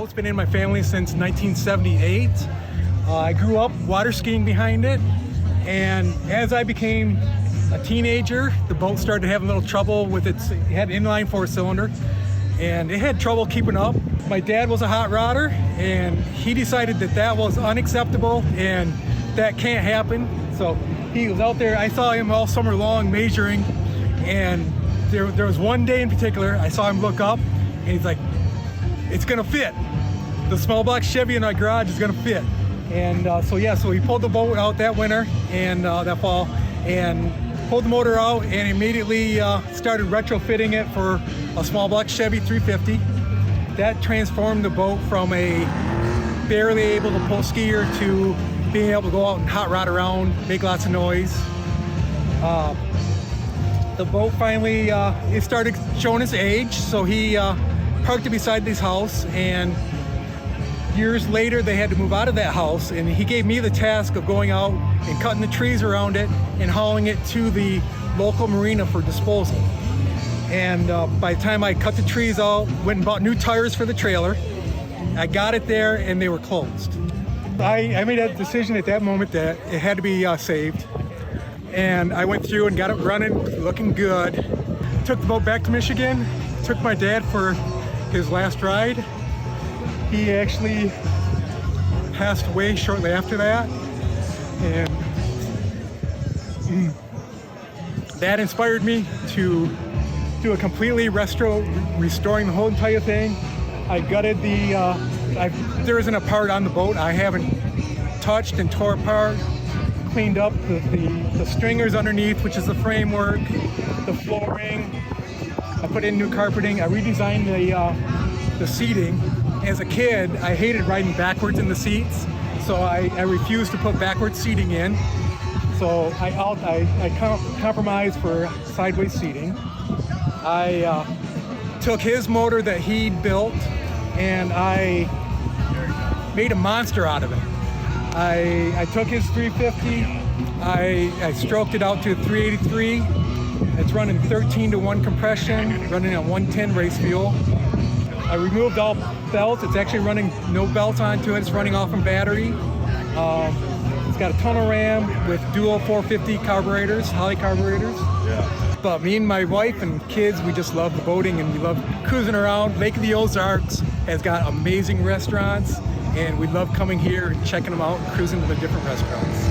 boat's been in my family since 1978. I grew up water skiing behind it, and as I became a teenager, the boat started having a little trouble with it had an inline 4-cylinder, and it had trouble keeping up. My dad was a hot rodder, and he decided that that was unacceptable and that can't happen. So he was out there. I saw him all summer long measuring, and there was one day in particular I saw him look up, and he's like, "It's gonna fit. The small block Chevy in our garage is gonna fit." And so he pulled the boat out that winter and that fall, and pulled the motor out, and immediately started retrofitting it for a small block Chevy 350. That transformed the boat from a barely able to pull skier to being able to go out and hot rod around, make lots of noise. The boat finally it started showing its age, so he parked it beside this house, and years later they had to move out of that house, and he gave me the task of going out and cutting the trees around it and hauling it to the local marina for disposal. And by the time I cut the trees out, went and bought new tires for the trailer, I got it there and they were closed. I made a decision at that moment that it had to be saved, and I went through and got it running, looking good. Took the boat back to Michigan, took my dad for his last ride. He actually passed away shortly after that, and that inspired me to do a completely restoring the whole entire thing. I gutted there isn't a part on the boat I haven't touched and tore apart, cleaned up the stringers underneath, which is the framework, the flooring. I put in new carpeting. I redesigned the seating. As a kid, I hated riding backwards in the seats, so I refused to put backward seating in. So I compromised for sideways seating. I took his motor that he'd built, and I made a monster out of it. I took his 350, I stroked it out to 383. It's running 13-to-1 compression, running on 110 race fuel. I removed all belts. It's actually running no belts onto it. It's running off of battery. It's got a tunnel ram with dual 450 carburetors, Holly carburetors. Yeah. But me and my wife and kids, we just love the boating, and we love cruising around. Lake of the Ozarks has got amazing restaurants, and we love coming here and checking them out and cruising to the different restaurants.